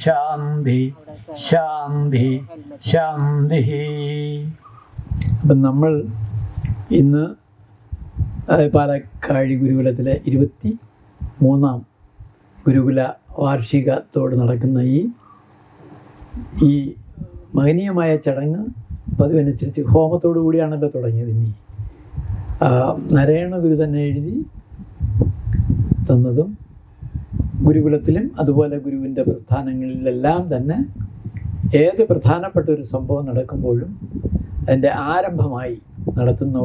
ശാന്തി ശാന്തി ശാന്തി. അപ്പം നമ്മൾ ഇന്ന് പാലക്കാട് ഗുരുകുലത്തിലെ 23ാം ഗുരുകുല വാർഷികത്തോട് നടക്കുന്ന ഈ മഹനീയമായ ചടങ്ങ് പതിവനുസരിച്ച് ഹോമത്തോടു കൂടിയാണല്ലോ തുടങ്ങിയത്. ഇനി നാരായണ ഗുരു തന്നെ എഴുതി തന്നതും ഗുരുകുലത്തിലും അതുപോലെ ഗുരുവിൻ്റെ പ്രസ്ഥാനങ്ങളിലെല്ലാം തന്നെ ഏത് പ്രധാനപ്പെട്ട ഒരു സംഭവം നടക്കുമ്പോഴും അതിൻ്റെ ആരംഭമായി നടത്തുന്ന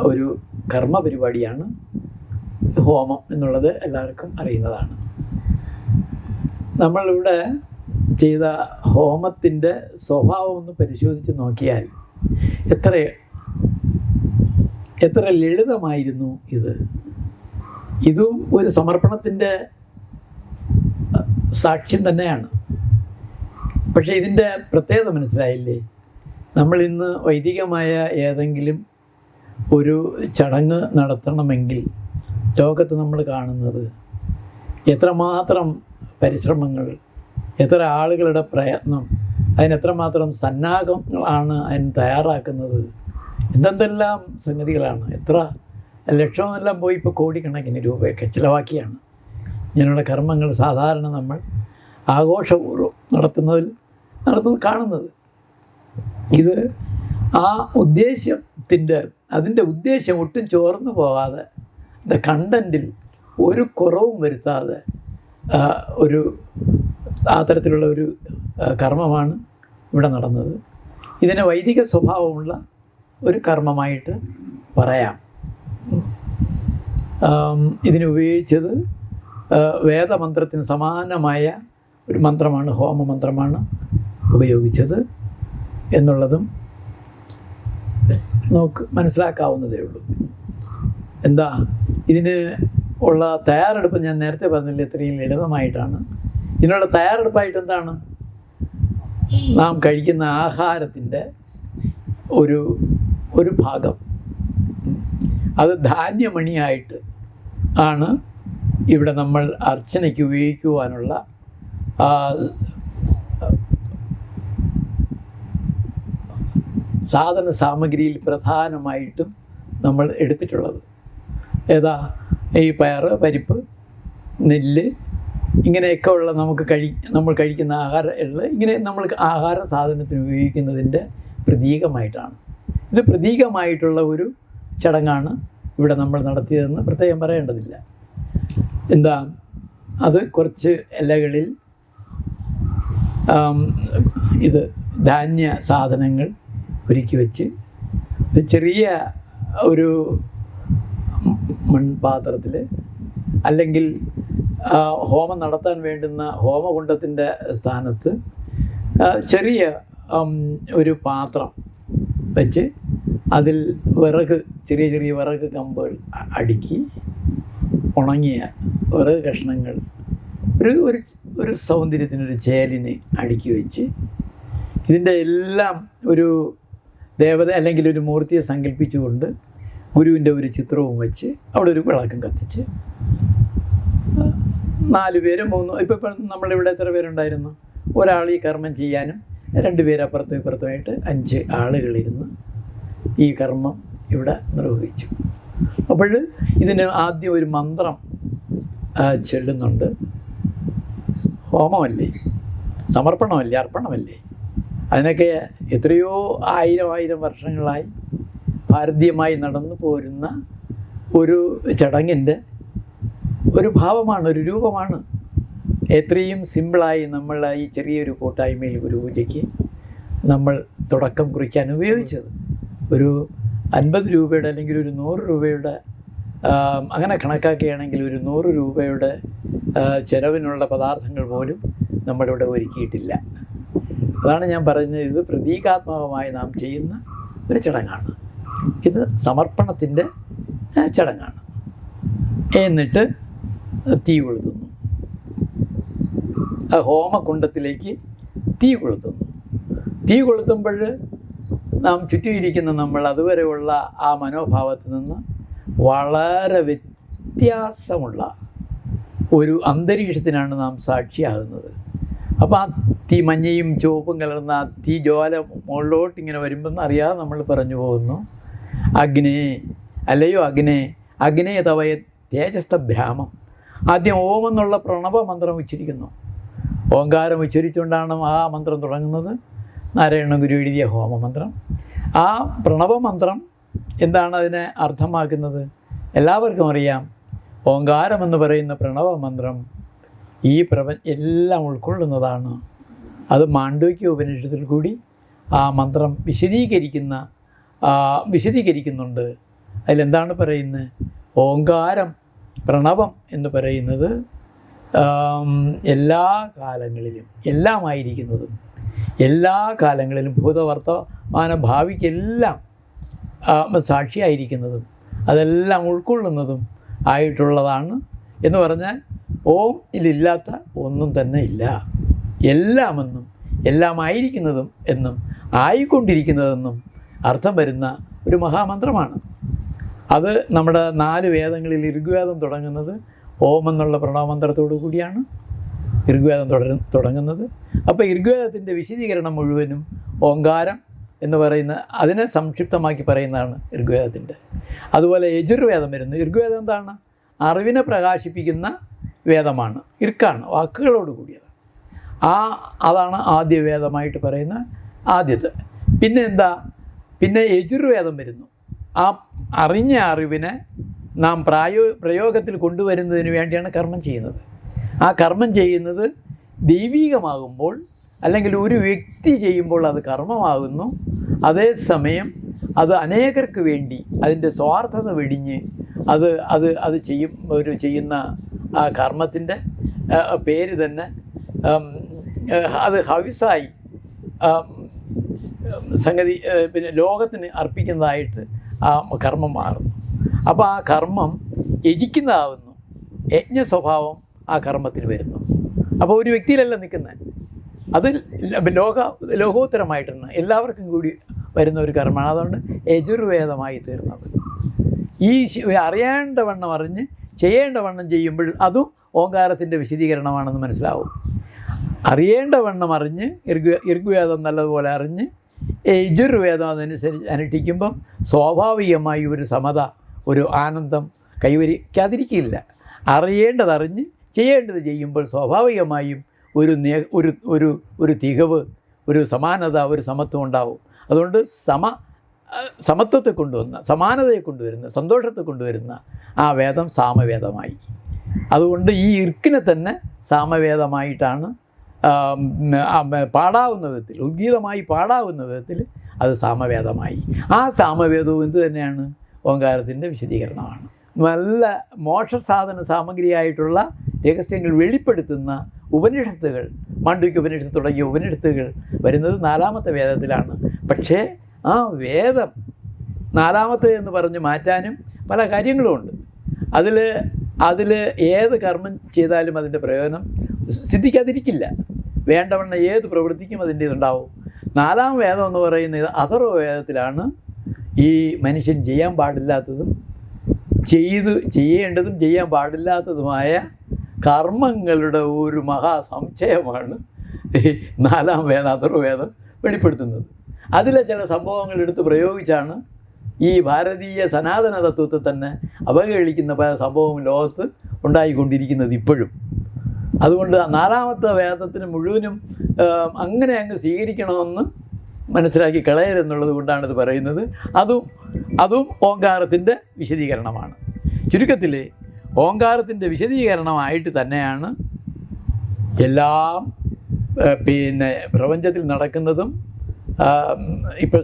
ഒരു കർമ്മ പരിപാടിയാണ് ഹോമം എന്നുള്ളത് എല്ലാവർക്കും അറിയുന്നതാണ്. നമ്മളിവിടെ ചെയ്ത ഹോമത്തിൻ്റെ സ്വഭാവം ഒന്ന് പരിശോധിച്ച് നോക്കിയാൽ എത്ര ലളിതമായിരുന്നു ഇതും ഒരു സമർപ്പണത്തിൻ്റെ സാക്ഷ്യം തന്നെയാണ്. പക്ഷേ ഇതിൻ്റെ പ്രത്യേകത മനസ്സിലായില്ലേ? നമ്മൾ ഇന്ന് വൈദികമായ ഏതെങ്കിലും ഒരു ചടങ്ങ് നടത്തണമെങ്കിൽ ലോകത്ത് നമ്മൾ കാണുന്നത് എത്രമാത്രം പരിശ്രമങ്ങൾ, എത്ര ആളുകളുടെ പ്രയത്നം, അതിനെത്രമാത്രം സന്നാഹങ്ങളാണ് അതിന് തയ്യാറാക്കുന്നത്, എന്തെല്ലാം സംഗതികളാണ്. എത്ര ലക്ഷമെല്ലാം പോയി ഇപ്പോൾ കോടിക്കണക്കിന് രൂപയൊക്കെ ചിലവാക്കിയാണ് ഇങ്ങനെയുള്ള കർമ്മങ്ങൾ സാധാരണ നമ്മൾ ആഘോഷപൂർവ്വം നടത്തുന്നത് കാണുന്നത്. ഇത് ആ അതിൻ്റെ ഉദ്ദേശ്യം ഒട്ടും ചോർന്നു പോകാതെ കണ്ടൻറ്റിൽ ഒരു കുറവും വരുത്താതെ ആ തരത്തിലുള്ള ഒരു കർമ്മമാണ് ഇവിടെ നടന്നത്. ഇതിനെ വൈദിക സ്വഭാവമുള്ള ഒരു കർമ്മമായിട്ട് പറയാം. ഇതിനുപയോഗിച്ചത് വേദമന്ത്രത്തിന് സമാനമായ ഒരു മന്ത്രമാണ്, ഹോമമന്ത്രമാണ് ഉപയോഗിച്ചത് എന്നുള്ളതും നമുക്ക് മനസ്സിലാക്കാവുന്നതേ ഉള്ളൂ. ഇതിന് ഉള്ള തയ്യാറെടുപ്പ് ഞാൻ നേരത്തെ പറഞ്ഞില്ല, ഇത്രയും ലളിതമായിട്ടാണ്. ഇതിനുള്ള തയ്യാറെടുപ്പായിട്ട് എന്താണ്? നാം കഴിക്കുന്ന ആഹാരത്തിൻ്റെ ഒരു ഭാഗം അത് ധാന്യമണിയായിട്ട് ആണ് ഇവിടെ നമ്മൾ അർച്ചനയ്ക്ക് ഉപയോഗിക്കുവാനുള്ള സാധന സാമഗ്രിയിൽ പ്രധാനമായിട്ടും നമ്മൾ എടുത്തിട്ടുള്ളത് ഈ പയറ്, പരിപ്പ്, നെല്ല്, ഇങ്ങനെയൊക്കെ ഉള്ള നമ്മൾ കഴിക്കുന്ന ഇങ്ങനെ നമ്മൾ ആഹാര സാധനത്തിന് ഉപയോഗിക്കുന്നതിൻ്റെ പ്രതീകമായിട്ടാണ്. ഇത് പ്രതീകമായിട്ടുള്ള ഒരു ചടങ്ങാണ് ഇവിടെ നമ്മൾ നടത്തിയതെന്ന് പ്രത്യേകം പറയേണ്ടതില്ല. അത് കുറച്ച് ഇലകളിൽ ധാന്യ സാധനങ്ങൾ ഒരുക്കി വെച്ച് ചെറിയ ഒരു മൺപാത്രത്തിൽ അല്ലെങ്കിൽ ഹോമം നടത്താൻ വേണ്ടുന്ന ഹോമകുണ്ഡത്തിൻ്റെ സ്ഥാനത്ത് ചെറിയ ഒരു പാത്രം വെച്ച് അതിൽ ചെറിയ വിറക് കമ്പുകൾ അടുക്കി ഉണങ്ങിയ വിറക് കഷ്ണങ്ങൾ ഒരു സൗന്ദര്യത്തിനൊരു ചേലിന് അടുക്കി വെച്ച് ഇതിൻ്റെ എല്ലാം ഒരു ദേവത അല്ലെങ്കിൽ ഒരു മൂർത്തിയെ സങ്കല്പിച്ചുകൊണ്ട് ഗുരുവിൻ്റെ ഒരു ചിത്രവും വെച്ച് അവിടെ ഒരു വിളക്കം കത്തിച്ച് 4 പേര് 3 ഇപ്പം നമ്മളിവിടെ എത്ര പേരുണ്ടായിരുന്നു? ഒരാൾ ഈ കർമ്മം ചെയ്യാനും 2 പേര് അപ്പുറത്തും ഇപ്പുറത്തുമായിട്ട് 5 ആളുകളിരുന്ന് ഈ കർമ്മം ഇവിടെ നിർവഹിച്ചു. അപ്പോൾ ഇതിന് ആദ്യം ഒരു മന്ത്രം ചൊല്ലുന്നുണ്ട്. ഹോമമല്ലേ, സമർപ്പണമല്ലേ, അർപ്പണമല്ലേ. അതിനൊക്കെ എത്രയോ ആയിരം വർഷങ്ങളായി ഭാരതീയമായി നടന്നു പോരുന്ന ഒരു ചടങ്ങിൻ്റെ ഒരു ഭാവമാണ്, ഒരു രൂപമാണ്. എത്രയും സിമ്പിളായി നമ്മൾ ഈ ചെറിയൊരു കൂട്ടായ്മയിൽ ഗുരുപൂജയ്ക്ക് നമ്മൾ തുടക്കം കുറിക്കാൻ ഉപയോഗിച്ചത്. ഒരു 50 രൂപയുടെ അല്ലെങ്കിൽ ഒരു 100 രൂപയുടെ അങ്ങനെ കണക്കാക്കുകയാണെങ്കിൽ ഒരു 100 രൂപയുടെ ചിലവിനുള്ള പദാർത്ഥങ്ങൾ പോലും നമ്മളിവിടെ ഒരുക്കിയിട്ടില്ല. അതാണ് ഞാൻ പറഞ്ഞത്, ഇത് പ്രതീകാത്മകമായി നാം ചെയ്യുന്ന ഒരു ചടങ്ങാണ്. ഇത് സമർപ്പണത്തിൻ്റെ ചടങ്ങാണ്. എന്നിട്ട് തീ കൊളുത്തുന്നു, ഹോമകുണ്ഡത്തിലേക്ക് തീ കൊളുത്തുന്നു. തീ കൊളുത്തുമ്പോൾ നാം ചുറ്റുമിരിക്കുന്ന നമ്മൾ അതുവരെയുള്ള ആ മനോഭാവത്തിൽ നിന്ന് വളരെ വ്യത്യാസമുള്ള ഒരു അന്തരീക്ഷത്തിനാണ് നാം സാക്ഷിയാകുന്നത്. അപ്പോൾ ആ തീ മഞ്ഞയും ചുവപ്പും കലർന്ന ആ തീ ജ്വാല മുകളിലോട്ട് ഇങ്ങനെ വരുമ്പം അറിയാതെ നമ്മൾ പറഞ്ഞു പോകുന്നു, അഗ്നേ അല്ലയോ അഗ്നേ, അഗ്നേ തവയ തേജസ്തഭ്രാമം. ആദ്യം ഓം എന്നുള്ള പ്രണവ മന്ത്രം ഉച്ചരിക്കുന്നു. ഓങ്കാരം ഉച്ചരിച്ചുകൊണ്ടാണ് ആ മന്ത്രം തുടങ്ങുന്നത്. നാരായണ ഗുരു എഴുതിയ ഹോമമന്ത്രം. ആ പ്രണവമന്ത്രം എന്താണ് അതിനെ അർത്ഥമാക്കുന്നത്? എല്ലാവർക്കും അറിയാം. ഓങ്കാരമെന്ന് പറയുന്ന പ്രണവമന്ത്രം ഈ എല്ലാം ഉൾക്കൊള്ളുന്നതാണ്. അത് മാണ്ഡൂക്യ ഉപനിഷത്തിൽ കൂടി ആ മന്ത്രം വിശദീകരിക്കുന്നുണ്ട്. അതിലെന്താണ് പറയുന്നത്? ഓങ്കാരം പ്രണവം എന്ന് പറയുന്നത് എല്ലാ കാലങ്ങളിലും എല്ലാമായിരിക്കുന്നതും, എല്ലാ കാലങ്ങളിലും ഭൂതവർത്തമാന ഭാവിക്കെല്ലാം സാക്ഷിയായിരിക്കുന്നതും അതെല്ലാം ഉൾക്കൊള്ളുന്നതും ആയിട്ടുള്ളതാണ് എന്ന് പറഞ്ഞാൽ ഓം ഇതിലില്ലാത്ത ഒന്നും തന്നെ ഇല്ല. എല്ലാമെന്നും എല്ലാമായിരിക്കുന്നതും എന്നും ആയിക്കൊണ്ടിരിക്കുന്നതെന്നും അർത്ഥം വരുന്ന ഒരു മഹാമന്ത്രമാണ്. അത് നമ്മുടെ 4 വേദങ്ങളിൽ ഋഗ്വേദം തുടങ്ങുന്നത് ഓം എന്നുള്ള പ്രണവമന്ത്രത്തോടു കൂടിയാണ് ഋഗ്വേദം തുടങ്ങുന്നത്. അപ്പോൾ ഋഗ്വേദത്തിൻ്റെ വിശദീകരണം മുഴുവനും ഓങ്കാരം എന്ന് പറയുന്ന അതിനെ സംക്ഷിപ്തമാക്കി പറയുന്നതാണ് ഋഗ്വേദത്തിൻ്റെ. അതുപോലെ യജുർവേദം വരുന്നു. ഋഗ്വേദം എന്താണ്? അറിവിനെ പ്രകാശിപ്പിക്കുന്ന വേദമാണ്. ഇർക്കാണ്, വാക്കുകളോട് കൂടിയത്. അതാണ് ആദ്യ വേദമായിട്ട് പറയുന്ന ആദ്യത്തെ. പിന്നെ എന്താ? പിന്നെ യജുർവേദം വരുന്നു. ആ അറിഞ്ഞ അറിവിനെ നാം പ്രയോഗത്തിൽ കൊണ്ടുവരുന്നതിന് വേണ്ടിയാണ് കർമ്മം ചെയ്യുന്നത്. ആ കർമ്മം ചെയ്യുന്നത് ദൈവീകമാകുമ്പോൾ അല്ലെങ്കിൽ ഒരു വ്യക്തി ചെയ്യുമ്പോൾ അത് കർമ്മമാകുന്നു. അതേസമയം അത് അനേകർക്ക് വേണ്ടി അതിൻ്റെ സ്വാർത്ഥത വെടിഞ്ഞ് അത് ചെയ്യുന്ന ആ കർമ്മത്തിൻ്റെ പേര് തന്നെ അത് ഹവിസായി സംഗതി പിന്നെ ലോകത്തിന് അർപ്പിക്കുന്നതായിട്ട് ആ കർമ്മം മാറുന്നു. അപ്പോൾ ആ കർമ്മം യജിക്കുന്നതാവുന്നു. യജ്ഞ സ്വഭാവം ആ കർമ്മത്തിന് വരുന്നു. അപ്പോൾ ഒരു വ്യക്തിയിലല്ല നിൽക്കുന്നത്, അത് ലോകോത്തരമായിട്ടാണ് എല്ലാവർക്കും കൂടി വരുന്ന ഒരു കർമ്മമാണ്. അതുകൊണ്ട് യജുർവേദമായി തീർന്നത്. ഈ അറിയേണ്ടവണ്ണം അറിഞ്ഞ് ചെയ്യേണ്ടവണ്ണം ചെയ്യുമ്പോൾ അതും ഓങ്കാരത്തിൻ്റെ വിശദീകരണമാണെന്ന് മനസ്സിലാവും. അറിയേണ്ടവണ്ണം അറിഞ്ഞ് ഋഗ്വേദം നല്ലതുപോലെ അറിഞ്ഞ് യജുർവേദം അതനുസരിച്ച് അനുഷ്ഠിക്കുമ്പം സ്വാഭാവികമായി ഒരു സമത, ഒരു ആനന്ദം കൈവരിക്കാതിരിക്കില്ല. അറിയേണ്ടതറിഞ്ഞ് ചെയ്യേണ്ടത് ചെയ്യുമ്പോൾ സ്വാഭാവികമായും ഒരു തികവ്, ഒരു സമാനത, ഒരു സമത്വം ഉണ്ടാവും. അതുകൊണ്ട് സമത്വത്തെ കൊണ്ടുവന്ന, സമാനതയെ കൊണ്ടുവരുന്ന, സന്തോഷത്തെ കൊണ്ടുവരുന്ന ആ വേദം സാമവേദമായി. അതുകൊണ്ട് ഈ ഇർക്കിനെ തന്നെ സാമവേദമായിട്ടാണ് പാടാവുന്ന വിധത്തിൽ, ഉദ്ഗീതമായി പാടാവുന്ന വിധത്തിൽ അത് സാമവേദമായി. ആ സാമവേദവും എന്ത് തന്നെയാണ്? ഓങ്കാരത്തിൻ്റെ വിശദീകരണമാണ്. നല്ല മോക്ഷസാധന സാമഗ്രിയായിട്ടുള്ള രഹസ്യങ്ങൾ വെളിപ്പെടുത്തുന്ന ഉപനിഷത്തുകൾ, മാണ്ഡൂക്യ ഉപനിഷത്ത് തുടങ്ങിയ ഉപനിഷത്തുകൾ വരുന്നത് 4ാമത്തെ വേദത്തിലാണ്. പക്ഷേ ആ വേദം 4ാമത്തെ എന്ന് പറഞ്ഞ് മാറ്റാനും പല കാര്യങ്ങളുമുണ്ട്. അതിൽ ഏത് കർമ്മം ചെയ്താലും അതിൻ്റെ പ്രയോജനം സിദ്ധിക്കാതിരിക്കില്ല. വേണ്ടവണ്ണം ഏത് പ്രവൃത്തിക്കും അതിൻ്റെ ഇതുണ്ടാവും. 4ാം വേദം എന്ന് പറയുന്നത് അഥർവ വേദത്തിലാണ് ഈ മനുഷ്യൻ ചെയ്യാൻ പാടില്ലാത്തതും ചെയ്യേണ്ടതും ചെയ്യാൻ പാടില്ലാത്തതുമായ കർമ്മങ്ങളുടെ ഒരു മഹാസംശയമാണ് ഈ 4ാം വേദം, അഥർവവേദം വെളിപ്പെടുത്തുന്നത്. അതിലെ ചില സംഭവങ്ങൾ എടുത്ത് പ്രയോഗിച്ചാണ് ഈ ഭാരതീയ സനാതന തത്വത്തെ തന്നെ അവഹേളിക്കുന്ന പല സംഭവം ലോകത്ത് ഉണ്ടായിക്കൊണ്ടിരിക്കുന്നത് ഇപ്പോഴും. അതുകൊണ്ട് 4ാമത്തെ വേദത്തിന് മുഴുവനും അങ്ങനെ അങ്ങ് സ്വീകരിക്കണമെന്ന് മനസ്സിലാക്കി കളയരുതെന്നുള്ളത് കൊണ്ടാണിത് പറയുന്നത്. അതും ഓങ്കാരത്തിൻ്റെ വിശദീകരണമാണ്. ചുരുക്കത്തിൽ ഓങ്കാരത്തിൻ്റെ വിശദീകരണമായിട്ട് തന്നെയാണ് എല്ലാം പ്രപഞ്ചത്തിൽ നടക്കുന്നതും ഇപ്പോൾ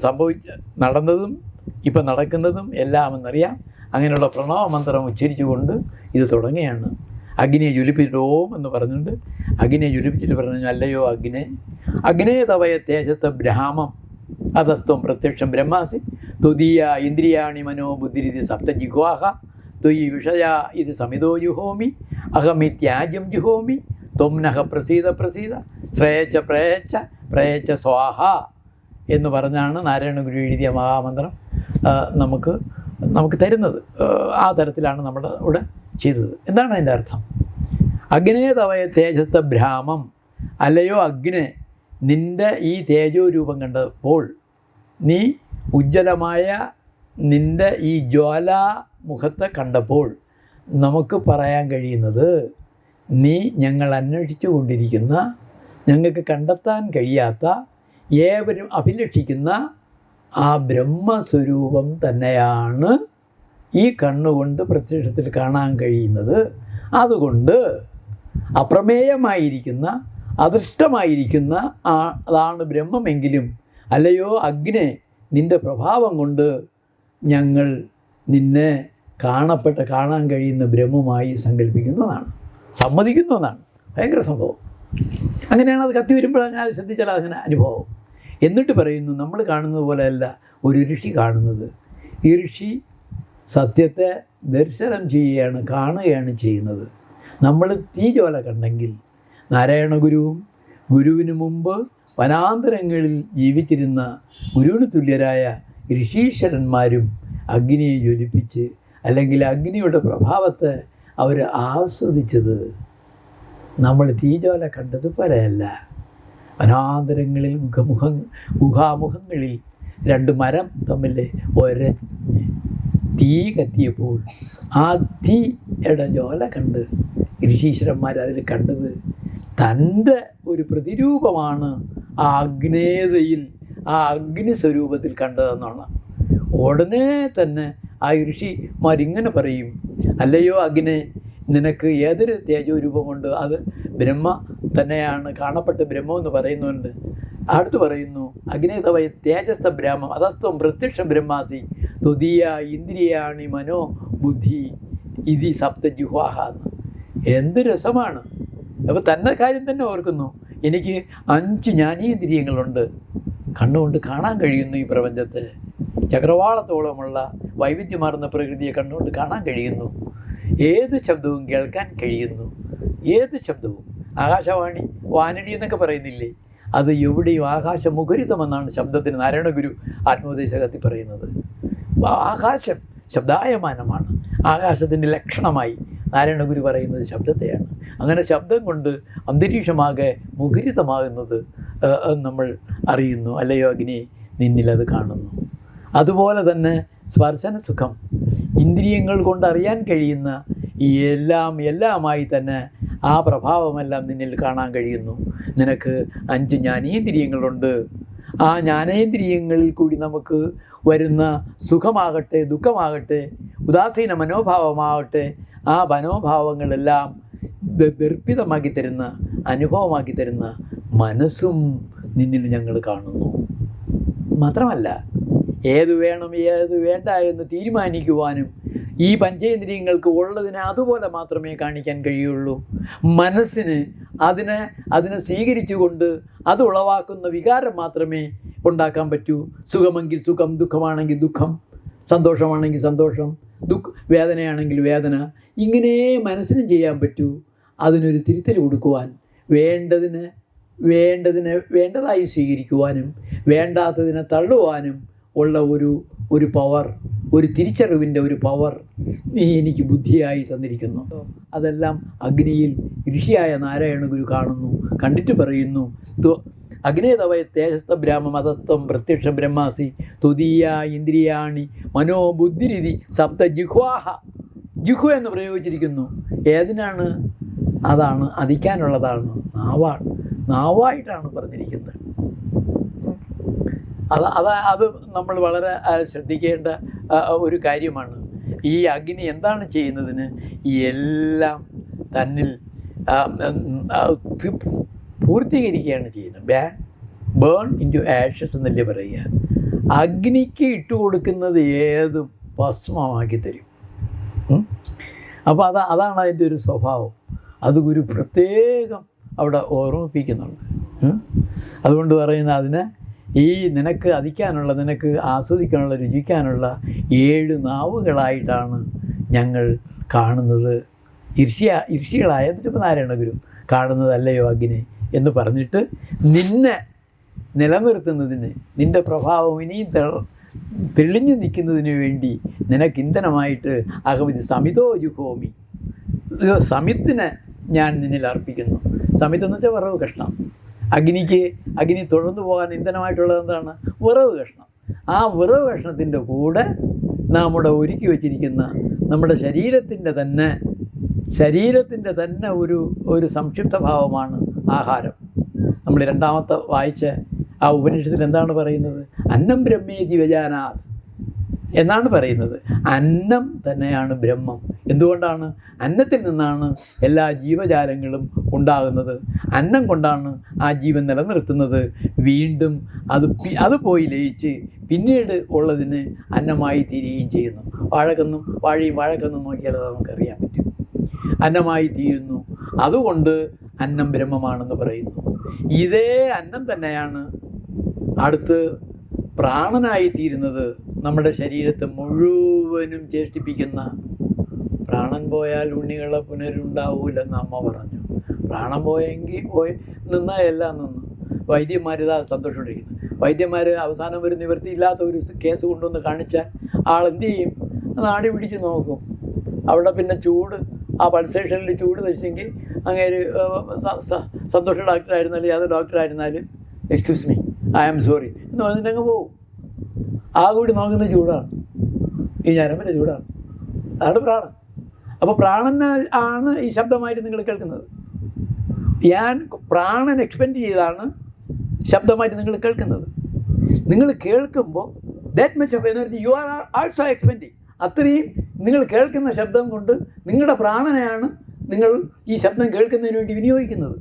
നടന്നതും ഇപ്പോൾ നടക്കുന്നതും എല്ലാമെന്നറിയാം. അങ്ങനെയുള്ള പ്രണവമന്ത്രം ഉച്ചരിച്ചുകൊണ്ട് ഇത് തുടങ്ങുകയാണ്. അഗ്നിയെ ജ്വലിപ്പിച്ചിട്ട് ഓം എന്ന് പറഞ്ഞുകൊണ്ട് അഗ്നിയെ ജ്വലിപ്പിച്ചിട്ട് പറഞ്ഞു, അല്ലയോ അഗ്നേ തവയ തേജസ്ത ബ്രാഹ്മം അധസ്ത്വം പ്രത്യക്ഷം ബ്രഹ്മാസി തുദീയ ഇന്ദ്രിയാണി മനോബുദ്ധിരിതി സപ്തജിഹ്വാഹ ത്വയി വിഷയ ഇത് സമിതോ ജുഹോമി അഹമിത്യാജ്യം ജുഹോമി ത്വംനഹ പ്രസീത ശ്രേയച്ച പ്രയച്ച സ്വാഹ എന്ന് പറഞ്ഞാണ് നാരായണ ഗുരു എഴുതിയ മഹാമന്ത്രം നമുക്ക് തരുന്നത്. ആ തരത്തിലാണ് നമ്മുടെ ഇവിടെ ചെയ്തത്. എന്താണ് അതിൻ്റെ അർത്ഥം? അഗ്നേ തവ തേജസ്ഥ ഭ്രാമം, അല്ലയോ അഗ്നെ, നിൻ്റെ ഈ തേജോരൂപം കണ്ടപ്പോൾ, നീ ഉജ്ജ്വലമായ നിൻ്റെ ഈ ജ്വാലാമുഖത്തെ കണ്ടപ്പോൾ നമുക്ക് പറയാൻ കഴിയുന്നത്, നീ ഞങ്ങൾ അന്വേഷിച്ചു കൊണ്ടിരിക്കുന്ന, ഞങ്ങൾക്ക് കണ്ടെത്താൻ കഴിയാത്ത, ഏവരും അഭിലഷിക്കുന്ന ആ ബ്രഹ്മസ്വരൂപം തന്നെയാണ് ഈ കണ്ണുകൊണ്ട് പ്രത്യക്ഷത്തിൽ കാണാൻ കഴിയുന്നത്. അതുകൊണ്ട് അപ്രമേയമായിരിക്കുന്ന, അദൃഷ്ടമായിരിക്കുന്ന അതാണ് ബ്രഹ്മമെങ്കിലും, അല്ലയോ അഗ്നെ, നിൻ്റെ പ്രഭാവം കൊണ്ട് ഞങ്ങൾ നിന്നെ കാണാൻ കഴിയുന്ന ബ്രഹ്മമായി സങ്കല്പിക്കുന്നതാണ്, സമ്മതിക്കുന്നതാണ്. ഭയങ്കര സംഭവം. അങ്ങനെയാണ് അത് കത്തി വരുമ്പോൾ അങ്ങനെ അത് ശ്രദ്ധിച്ചാൽ അങ്ങനെ അനുഭവം. എന്നിട്ട് പറയുന്നു, നമ്മൾ കാണുന്നത് പോലെയല്ല ഒരു ഋഷി കാണുന്നത്. ഈ ഋഷി സത്യത്തെ ദർശനം ചെയ്യുകയാണ്, കാണുകയാണ് ചെയ്യുന്നത്. നമ്മൾ തീജ്വാല കണ്ടെങ്കിൽ നാരായണ ഗുരുവും ഗുരുവിന് മുമ്പ് വനാന്തരങ്ങളിൽ ജീവിച്ചിരുന്ന ഗുരുവിന് തുല്യരായ ഋഷീശ്വരന്മാരും അഗ്നിയെ ജ്വലിപ്പിച്ച്, അല്ലെങ്കിൽ അഗ്നിയുടെ പ്രഭാവത്തെ അവർ ആസ്വദിച്ചത് നമ്മൾ തീജ്വാല കണ്ടത് പോലെയല്ല. വനാന്തരങ്ങളിൽ ഗുഹാമുഖങ്ങളിൽ രണ്ട് മരം തമ്മിൽ ഒരഞ്ഞ് തീ കത്തിയപ്പോൾ ആ തീയുടെ ജ്വാല കണ്ട് ഋഷീശ്വരന്മാർ അതിൽ കണ്ടത് തൻ്റെ ഒരു പ്രതിരൂപമാണ് ആ അഗ്നേയതയിൽ, ആ അഗ്നി സ്വരൂപത്തിൽ കണ്ടതെന്നാണ്. ഉടനെ തന്നെ ആ ഋഷിമാരിങ്ങനെ പറയും, അല്ലയോ അഗ്നെ, നിനക്ക് ഏതൊരു തേജോരൂപമുണ്ട് അത് ബ്രഹ്മ തന്നെയാണ്, കാണപ്പെട്ട ബ്രഹ്മമെന്ന് പറയുന്നുണ്ട്. അടുത്ത് പറയുന്നു, അഗ്നേ തവ തേജസ്ഥ ബ്രാഹ്മം അതസ്ത്വം പ്രത്യക്ഷ ബ്രഹ്മാസി ത്വദീയ ഇന്ദ്രിയാണി മനോ ബുദ്ധി ഇതി സപ്തജിഹ്വാഹ എന്ന്. എന്ത് രസമാണ്! അപ്പോൾ തന്നെ കാര്യം തന്നെ ഓർക്കുന്നു, എനിക്ക് 5 ജ്ഞാനേന്ദ്രിയങ്ങളുണ്ട്, കണ്ണുകൊണ്ട് കാണാൻ കഴിയുന്നു ഈ പ്രപഞ്ചത്തെ, ചക്രവാളത്തോളമുള്ള വൈവിധ്യമാർന്ന പ്രകൃതിയെ കണ്ണുകൊണ്ട് കാണാൻ കഴിയുന്നു, ഏത് ശബ്ദവും കേൾക്കാൻ കഴിയുന്നു, ഏത് ശബ്ദവും. ആകാശവാണി, വാനടി എന്നൊക്കെ പറയുന്നില്ലേ, അത് എവിടെയും ആകാശമുഖരിതമെന്നാണ് ശബ്ദത്തിന് നാരായണ ഗുരു ആത്മോപദേശകത്തിൽ പറയുന്നത്. ആകാശം ശബ്ദായമാനമാണ്. ആകാശത്തിൻ്റെ ലക്ഷണമായി നാരായണ ഗുരു പറയുന്നത് ശബ്ദത്തെയാണ്. അങ്ങനെ ശബ്ദം കൊണ്ട് അന്തരീക്ഷമാകെ മുഖരിതമാകുന്നത് നമ്മൾ അറിയുന്നു. അല്ലയോ അഗ്നി, നിന്നിലത് കാണുന്നു. അതുപോലെ തന്നെ സ്പർശന സുഖം, ഇന്ദ്രിയങ്ങൾ കൊണ്ട് അറിയാൻ കഴിയുന്ന ഈ എല്ലാമായി തന്നെ ആ പ്രഭാവമെല്ലാം നിന്നിൽ കാണാൻ കഴിയുന്നു. നിനക്ക് 5 ജ്ഞാനേന്ദ്രിയങ്ങളുണ്ട്. ആ ജ്ഞാനേന്ദ്രിയങ്ങളിൽ കൂടി നമുക്ക് വരുന്ന സുഖമാകട്ടെ ദുഃഖമാകട്ടെ ഉദാസീന മനോഭാവമാകട്ടെ, ആ മനോഭാവങ്ങളെല്ലാം ദർപ്പിതമാക്കി തരുന്ന, അനുഭവമാക്കി തരുന്ന മനസ്സും നിന്നിൽ ഞങ്ങൾ കാണുന്നു. മാത്രമല്ല, ഏത് വേണം ഏത് വേണ്ട എന്ന് തീരുമാനിക്കുവാനും ഈ പഞ്ചേന്ദ്രിയങ്ങൾക്ക് ഉള്ളതിനെ അതുപോലെ മാത്രമേ കാണിക്കാൻ കഴിയുള്ളൂ. മനസ്സിന് അതിനെ സ്വീകരിച്ചുകൊണ്ട് അത് ഉളവാക്കുന്ന വികാരം മാത്രമേ ഉണ്ടാക്കാൻ പറ്റൂ. സുഖമെങ്കിൽ സുഖം, ദുഃഖമാണെങ്കിൽ ദുഃഖം, സന്തോഷമാണെങ്കിൽ സന്തോഷം, വേദനയാണെങ്കിൽ വേദന, ഇങ്ങനെ മനസ്സിനും ചെയ്യാൻ പറ്റൂ. അതിനൊരു തിരുത്തൽ കൊടുക്കുവാൻ, വേണ്ടതായി സ്വീകരിക്കുവാനും വേണ്ടാത്തതിനെ തള്ളുവാനും ഉള്ള ഒരു പവർ, ഒരു തിരിച്ചറിവിൻ്റെ ഒരു പവർ നീ എനിക്ക് ബുദ്ധിയായി തന്നിരിക്കുന്നു. അതെല്ലാം അഗ്നിയിൽ ഋഷിയായ നാരായണ ഗുരു കാണുന്നു. കണ്ടിട്ട് പറയുന്നു, അഗ്നേ തവ തേജസ്ഥ ബ്രാഹ്മം അതസ്ത്വം പ്രത്യക്ഷ ബ്രഹ്മാസി ത്വദീയ ഇന്ദ്രിയാണി മനോബുദ്ധിരിതി സപ്ത ജിഹ്വാഹ. ജിഹ്വ എന്ന് പ്രയോഗിച്ചിരിക്കുന്നു. ഏതിനാണ്? അതാണ് അതിക്കാനുള്ളതാണ്, നാവായിട്ടാണ് പറഞ്ഞിരിക്കുന്നത്. അത് നമ്മൾ വളരെ ശ്രദ്ധിക്കേണ്ട ഒരു കാര്യമാണ്. ഈ അഗ്നി എന്താണ് ചെയ്യുന്നതിന്? ഈ എല്ലാം തന്നിൽ പൂർത്തീകരിക്കുകയാണ് ചെയ്യുന്നത്. ബേൺ ഇൻ ടു ആഷസ് എന്നല്ലേ പറയുക. അഗ്നിക്ക് ഇട്ടുകൊടുക്കുന്നത് ഏതും ഭസ്മമാക്കി തരും. അപ്പോൾ അതാണ് അതിൻ്റെ ഒരു സ്വഭാവം. അത് ഗുരു പ്രത്യേകം അവിടെ ഓർമ്മിപ്പിക്കുന്നുണ്ട്. അതുകൊണ്ട് പറയുന്ന അതിന് ഈ നിനക്ക് അതിക്കാനുള്ള, നിനക്ക് ആസ്വദിക്കാനുള്ള, രുചിക്കാനുള്ള 7 നാവുകളായിട്ടാണ് ഞങ്ങൾ കാണുന്നത്. ഋഷികളായ നാരായണ ഗുരു കാണുന്നതല്ലയോ അഗ്നി എന്ന് പറഞ്ഞിട്ട്, നിന്നെ നിലനിർത്തുന്നതിന്, നിൻ്റെ പ്രഭാവം ഇനിയും തെളിഞ്ഞു നിൽക്കുന്നതിന് വേണ്ടി നിനക്ക് ഇന്ധനമായിട്ട് അഹമിത് സമിതോ ജുഹോമി, സമിത്തിനെ ഞാൻ നിന്നിൽ അർപ്പിക്കുന്നു. സമിത്ത് എന്ന് വെച്ചാൽ വിറവ് കഷ്ണം. അഗ്നി തുടർന്നു പോകാൻ ഇന്ധനമായിട്ടുള്ളത് എന്താണ്? വിറവ് കഷ്ണം. ആ വിറവ് കഷ്ണത്തിൻ്റെ കൂടെ നമ്മുടെ ഒരുക്കി വച്ചിരിക്കുന്ന നമ്മുടെ ശരീരത്തിൻ്റെ തന്നെ ഒരു സംക്ഷിപ്ത ഭാവമാണ് ആഹാരം. നമ്മൾ രണ്ടാമത്തെ വായിച്ച ആ ഉപനിഷത്തിൽ എന്താണ് പറയുന്നത്? അന്നം ബ്രഹ്മേതി വ്യജാനാത് എന്നാണ് പറയുന്നത്. അന്നം തന്നെയാണ് ബ്രഹ്മം. എന്തുകൊണ്ടാണ്? അന്നത്തിൽ നിന്നാണ് എല്ലാ ജീവജാലങ്ങളും ഉണ്ടാകുന്നത്. അന്നം കൊണ്ടാണ് ആ ജീവൻ നിലനിർത്തുന്നത്. വീണ്ടും അത് പോയി ലയിച്ച് പിന്നീട് ഉള്ളതിന് അന്നമായി തീരുകയും ചെയ്യുന്നു. വാഴയും വാഴക്കന്നും നോക്കിയാൽ അത് നമുക്കറിയാൻ പറ്റും. അന്നമായി തീരുന്നു. അതുകൊണ്ട് അന്നം ബ്രഹ്മമാണെന്ന് പറയുന്നു. ഇതേ അന്നം തന്നെയാണ് അടുത്ത് പ്രാണനായി തീരുന്നത്. നമ്മുടെ ശരീരത്തെ മുഴുവനും ചേഷ്ടിപ്പിക്കുന്ന. പ്രാണൻ പോയാൽ ഉണ്ണികളെ പുനരുണ്ടാവൂലെന്ന് അമ്മ പറഞ്ഞു. പ്രാണൻ പോയി നിന്നാൽ എല്ലാം നിന്നു. വൈദ്യന്മാരിതാ സന്തോഷപ്പെട്ടിരിക്കുന്നു. വൈദ്യന്മാർ അവസാനം ഒരു നിവൃത്തിയില്ലാത്ത ഒരു കേസ് കൊണ്ടുവന്ന് കാണിച്ചാൽ ആളെന്ത് ചെയ്യും? നാടി പിടിച്ച് നോക്കും. അവിടെ പിന്നെ ചൂട്, ആ പൾസേഷനിൽ ചൂട് വെച്ചെങ്കിൽ അങ്ങേര് സന്തോഷ ഡോക്ടറായിരുന്നാലും ഏത് ഡോക്ടറായിരുന്നാലും excuse me, I am sorry എന്ന് പറഞ്ഞിട്ടങ്ങ് പോകും. ആ കൂടി നോക്കുന്ന ചൂടാണ്, ഈ ഞരമ്പിൻ്റെ ചൂടാണ്. അതാണ് പ്രാണൻ. അപ്പോൾ പ്രാണൻ ആണ് ഈ ശബ്ദമായിട്ട് നിങ്ങൾ കേൾക്കുന്നത്. ഞാൻ പ്രാണൻ എക്സ്പെൻഡ് ചെയ്താണ് ശബ്ദമായിട്ട് നിങ്ങൾ കേൾക്കുന്നത്. നിങ്ങൾ കേൾക്കുമ്പോൾ that much of energy you are also expending. അത്രയും നിങ്ങൾ കേൾക്കുന്ന ശബ്ദം കൊണ്ട് നിങ്ങളുടെ പ്രാണനെയാണ് നിങ്ങൾ ഈ ശബ്ദം കേൾക്കുന്നതിന് വേണ്ടി വിനിയോഗിക്കുന്നത്.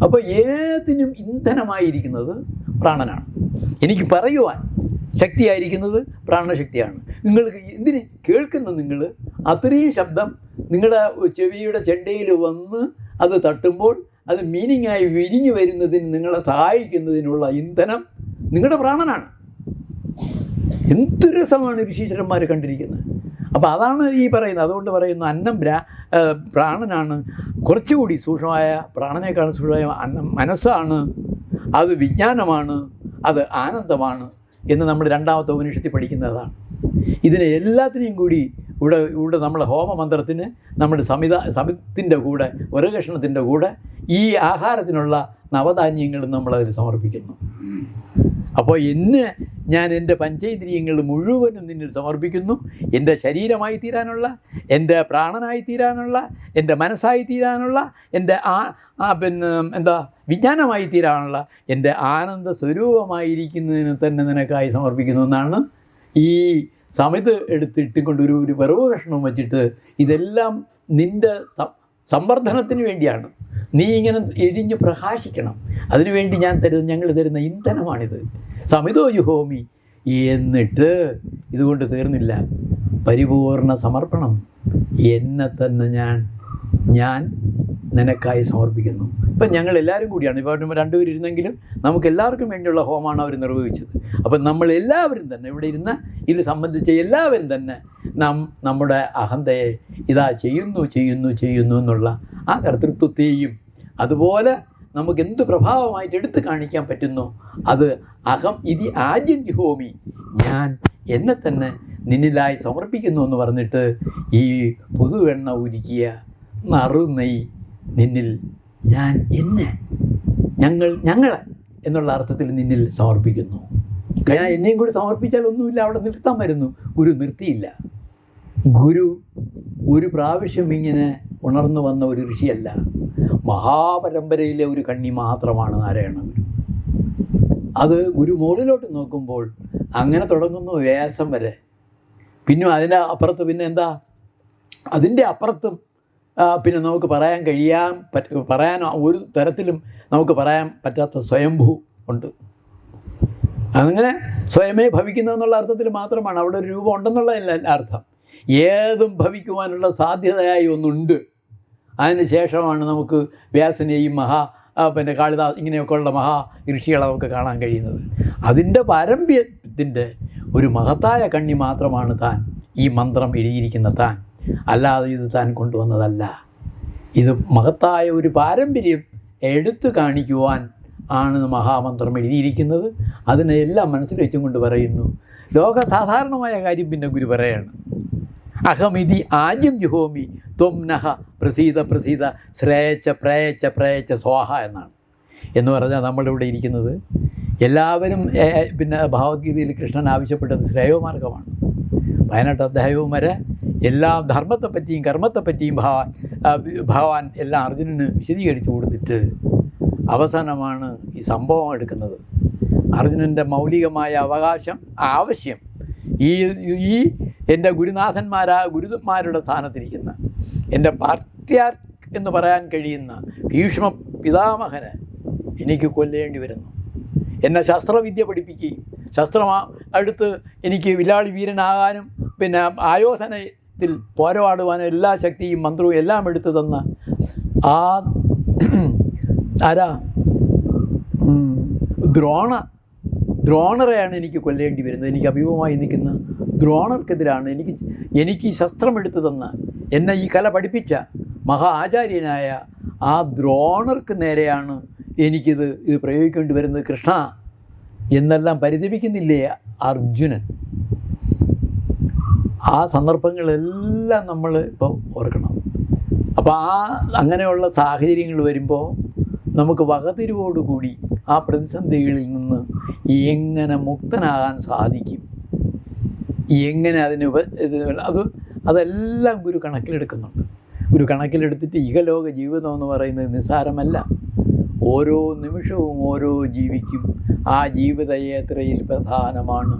അപ്പോൾ ഏതിനും ഇന്ധനമായിരിക്കുന്നത് പ്രാണനാണ്. എനിക്ക് പറയുവാൻ ശക്തിയായിരിക്കുന്നത് പ്രാണശക്തിയാണ്. നിങ്ങൾ എന്തിന് കേൾക്കുന്ന നിങ്ങൾ അത്രയും ശബ്ദം നിങ്ങളുടെ ചെവിയുടെ ചെണ്ടയിൽ വന്ന് അത് തട്ടുമ്പോൾ അത് മീനിങ്ങായി വിരിഞ്ഞു വരുന്നതിന് നിങ്ങളെ സഹായിക്കുന്നതിനുള്ള ഇന്ധനം നിങ്ങളുടെ പ്രാണനാണ്. എന്ത് രസമാണ് ഋഷീശ്വരന്മാർ കണ്ടിരിക്കുന്നത്. അപ്പോൾ അതാണ് ഈ പറയുന്നത്. അതുകൊണ്ട് പറയുന്നു അന്നം പ്രാണനാണ്. കുറച്ചുകൂടി സൂക്ഷ്മമായ പ്രാണനേക്കാൾ സൂക്ഷ്മമായ അന്നം മനസ്സാണ്, അത് വിജ്ഞാനമാണ്, അത് ആനന്ദമാണ് എന്ന് നമ്മൾ രണ്ടാമത്തെ ഉപനിഷത്തിൽ പഠിക്കുന്നതാണ്. ഇതിനെ എല്ലാത്തിനെയും കൂടി ഇവിടെ നമ്മുടെ ഹോമമന്ത്രത്തിന് നമ്മുടെ സമിത്തിൻ്റെ കൂടെ വരകഷ്ണത്തിൻ്റെ കൂടെ ഈ ആഹാരത്തിനുള്ള നവധാന്യങ്ങളും നമ്മളതിൽ സമർപ്പിക്കുന്നു. അപ്പോൾ ഞാൻ എൻ്റെ പഞ്ചേന്ദ്രിയങ്ങൾ മുഴുവനും നിന്നിൽ സമർപ്പിക്കുന്നു. എൻ്റെ ശരീരമായി തീരാനുള്ള, എൻ്റെ പ്രാണനായി തീരാനുള്ള, എൻ്റെ മനസ്സായി തീരാനുള്ള, എൻ്റെ വിജ്ഞാനമായി തീരാനുള്ള, എൻ്റെ ആനന്ദ സ്വരൂപമായിരിക്കുന്നതിന് തന്നെ നിനക്കായി സമർപ്പിക്കുന്നു എന്നാണ് ഈ സമിത് എടുത്തിട്ടുകൊണ്ട് ഒരു വിറവ് കഷ്ണം വച്ചിട്ട് ഇതെല്ലാം നിൻ്റെ സംവർദ്ധനത്തിന് വേണ്ടിയാണ്. നീ ഇങ്ങനെ എരിഞ്ഞ് പ്രകാശിക്കണം. അതിനുവേണ്ടി ഞങ്ങൾ തരുന്ന ഇന്ധനമാണിത്. സമിതോ ജുഹോമി. എന്നിട്ട് ഇതുകൊണ്ട് തീർന്നില്ല. പരിപൂർണ സമർപ്പണം. എന്നെ തന്നെ ഞാൻ നിനക്കായി സമർപ്പിക്കുന്നു. ഇപ്പം ഞങ്ങൾ എല്ലാവരും കൂടിയാണ്, ഇപ്പോൾ രണ്ടുപേരും ഇരുന്നെങ്കിലും നമുക്ക് എല്ലാവർക്കും വേണ്ടിയുള്ള ഹോമമാണ് അവർ നിർവഹിച്ചത്. അപ്പം നമ്മളെല്ലാവരും തന്നെ ഇവിടെ ഇരുന്ന് ഇത് സംബന്ധിച്ച എല്ലാവരും തന്നെ നമ്മുടെ അഹന്തയെ ഇതാ ചെയ്യുന്നു എന്നുള്ള ആ കർത്തൃത്വത്തെയും അതുപോലെ നമുക്ക് എന്ത് പ്രഭാവമായിട്ട് എടുത്തു കാണിക്കാൻ പറ്റുന്നോ അത് അഹം ഇതി ആദ്യം ജുഹോമി, ഞാൻ എന്നെ തന്നെ നിന്നിലായി സമർപ്പിക്കുന്നു എന്ന് പറഞ്ഞിട്ട് ഈ പുതുവെണ്ണ ഉരുക്കിയ നറുനെയ് നിന്നിൽ ഞങ്ങളെ എന്നുള്ള അർത്ഥത്തിൽ നിന്നിൽ സമർപ്പിക്കുന്നു. ഞാൻ എന്നെയും കൂടി സമർപ്പിച്ചാൽ ഒന്നുമില്ല, അവിടെ നിർത്താൻ വരുന്നു. ഗുരു നിർത്തിയില്ല. ഗുരു ഒരു പ്രാവശ്യം ഇങ്ങനെ ഉണർന്നു വന്ന ഒരു ഋഷിയല്ല, മഹാപരമ്പരയിലെ ഒരു കണ്ണി മാത്രമാണ് നാരായണ ഗുരു. അത് ഗുരു മുകളിലോട്ട് നോക്കുമ്പോൾ അങ്ങനെ തുടങ്ങുന്നു വ്യാസം വരെ. പിന്നെ അതിൻ്റെ അപ്പുറത്ത് പിന്നെ എന്താ, അതിൻ്റെ അപ്പുറത്തും പിന്നെ നമുക്ക് പറയാൻ ഒരു തരത്തിലും നമുക്ക് പറയാൻ പറ്റാത്ത സ്വയംഭൂ ഉണ്ട്. അങ്ങനെ സ്വയമേ ഭവിക്കുന്നതെന്നുള്ള അർത്ഥത്തിൽ മാത്രമാണ് അവിടെ ഒരു രൂപം ഉണ്ടെന്നുള്ളതല്ല അർത്ഥം. ഏതും ഭവിക്കുവാനുള്ള സാധ്യതയായി ഒന്നുണ്ട്. അതിന് ശേഷമാണ് നമുക്ക് വ്യാസനെയും പിന്നെ കാളിദാസ് ഇങ്ങനെയൊക്കെയുള്ള മഹാ ഋഷികളെ നമുക്ക് കാണാൻ കഴിയുന്നത്. അതിൻ്റെ പാരമ്പര്യത്തിൻ്റെ ഒരു മഹത്തായ കണ്ണി മാത്രമാണ് താൻ, ഈ മന്ത്രം എഴുതിയിരിക്കുന്ന താൻ. അല്ലാതെ ഇത് താൻ കൊണ്ടുവന്നതല്ല. ഇത് മഹത്തായ ഒരു പാരമ്പര്യം എടുത്തു കാണിക്കുവാൻ ആണ് മഹാമന്ത്രം എഴുതിയിരിക്കുന്നത്. അതിനെല്ലാം മനസ്സിൽ വെച്ചും കൊണ്ട് പറയുന്നു. ലോക സാധാരണമായ കാര്യം പിന്നെ ഗുരു പറയാണ്. അഹമിതി ആദ്യം ജുഹോമി ത്വം നഹ പ്രസീത പ്രസീത ശ്രേയച്ച പ്രയച്ച പ്രയച്ച സ്വാഹ എന്നാണ്. എന്ന് പറഞ്ഞാൽ നമ്മളിവിടെ ഇരിക്കുന്നത് എല്ലാവരും പിന്നെ ഭഗവത്ഗീതയിൽ കൃഷ്ണൻ ആവശ്യപ്പെട്ടത് ശ്രേയോമാർഗമാണ്. 18 അധ്യായവും വരെ എല്ലാ ധർമ്മത്തെപ്പറ്റിയും കർമ്മത്തെപ്പറ്റിയും ഭഗവാൻ എല്ലാം അർജുനന് വിശദീകരിച്ചു കൊടുത്തിട്ട് അവസാനമാണ് ഈ സംഭവം എടുക്കുന്നത്. അർജുനൻ്റെ മൗലികമായ അവകാശം, ആവശ്യം, ഈ എൻ്റെ ഗുരുനാഥന്മാരുടെ സ്ഥാനത്തിരിക്കുന്ന എൻ്റെ പാട്രിയാർക്ക് എന്ന് പറയാൻ കഴിയുന്ന ഭീഷ്മ പിതാമഹന് എനിക്ക് കൊല്ലേണ്ടി വരുന്നു. എന്നെ ശസ്ത്രവിദ്യ പഠിപ്പിക്കുകയും അടുത്ത് എനിക്ക് വില്ലാളി വീരനാകാനും പിന്നെ ആയോധനത്തിൽ പോരാടുവാനും എല്ലാ ശക്തിയും മന്ത്രവും എല്ലാം എടുത്തു തന്ന ആരാ ദ്രോണരെയാണ് എനിക്ക് കൊല്ലേണ്ടി വരുന്നത്. എനിക്ക് അഭിമുഖമായി നിൽക്കുന്ന ദ്രോണർക്കെതിരാണ് എനിക്ക് ശസ്ത്രമെടുത്തു തന്ന എന്നെ ഈ കല പഠിപ്പിച്ച മഹാ ആചാര്യനായ ആ ദ്രോണർക്ക് നേരെയാണ് ഇത് പ്രയോഗിക്കേണ്ടി വരുന്നത് കൃഷ്ണ എന്നെല്ലാം പരിതപിക്കുന്നില്ലേ അർജുനൻ. ആ സന്ദർഭങ്ങളെല്ലാം നമ്മൾ ഇപ്പോൾ ഓർക്കണം. അപ്പോൾ അങ്ങനെയുള്ള സാഹചര്യങ്ങൾ വരുമ്പോൾ നമുക്ക് വകതിരിവോടുകൂടി ആ പ്രതിസന്ധികളിൽ നിന്ന് എങ്ങനെ മുക്തനാകാൻ സാധിക്കും, എങ്ങനെ അതെല്ലാം ഗുരു കണക്കിലെടുക്കുന്നുണ്ട്. ഗുരു കണക്കിലെടുത്തിട്ട് ഇഹലോക ജീവിതം എന്ന് പറയുന്നത് നിസ്സാരമല്ല. ഓരോ നിമിഷവും ഓരോ ജീവിക്കും ആ ജീവിതയാത്രയിൽ പ്രധാനമാണ്.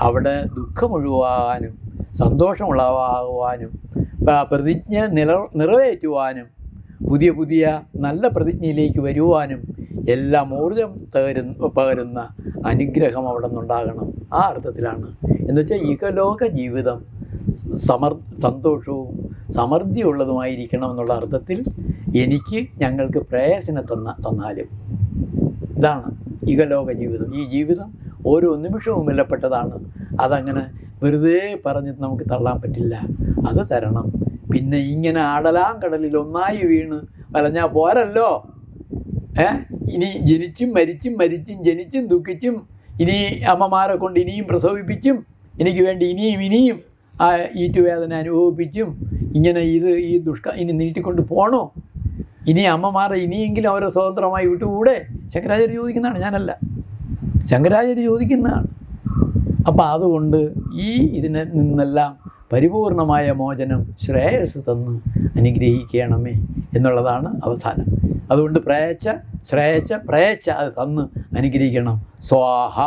അവിടെ ദുഃഖമൊഴിവാകാനും സന്തോഷമുളവാകുവാനും പ്രതിജ്ഞ നിറവേറ്റുവാനും പുതിയ നല്ല പ്രതിജ്ഞയിലേക്ക് വരുവാനും എല്ലാം ഊർജം പകരുന്ന അനുഗ്രഹം അവിടെ നിന്നുണ്ടാകണം. ആ അർത്ഥത്തിലാണ് എന്നുവെച്ചാൽ ഇഹലോക ജീവിതം സന്തോഷവും സമൃദ്ധിയുള്ളതുമായിരിക്കണം എന്നുള്ള അർത്ഥത്തിൽ ഞങ്ങൾക്ക് പ്രേയസിനെ തന്നാലും ഇതാണ് ഇഹലോക ജീവിതം. ഈ ജീവിതം ഓരോ നിമിഷവും വിലപ്പെട്ടതാണ്. അതങ്ങനെ വെറുതെ പറഞ്ഞിട്ട് നമുക്ക് തള്ളാൻ പറ്റില്ല. അത് തരണം. പിന്നെ ഇങ്ങനെ ആടലാം കടലിൽ ഒന്നായി വീണ് വലഞ്ഞാൽ പോരല്ലോ. ഇനി ജനിച്ചും മരിച്ചും ജനിച്ചും ദുഃഖിച്ചും ഇനി അമ്മമാരെ കൊണ്ട് ഇനിയും പ്രസവിപ്പിച്ചും എനിക്ക് വേണ്ടി ഇനിയും ആ ഈറ്റുവേദന അനുഭവിപ്പിച്ചും ഇങ്ങനെ ഇനി നീട്ടിക്കൊണ്ട് പോകണോ? ഇനി അമ്മമാരെ ഇനിയെങ്കിലും അവരെ സ്വതന്ത്രമായി വിട്ടുകൂടെ? ശങ്കരാചാര്യ ചോദിക്കുന്നതാണ്, ഞാനല്ല. ശങ്കരാചാര്യ ചോദിക്കുന്നതാണ്. അപ്പം അതുകൊണ്ട് ഇതിനെ നിന്നെല്ലാം പരിപൂർണമായ മോചനം ശ്രേയസ് തന്ന് അനുഗ്രഹിക്കണമേ എന്നുള്ളതാണ് അവസാനം. അതുകൊണ്ട് പ്രയച്ച അത് തന്ന് അനുഗ്രഹിക്കണം. സ്വാഹ.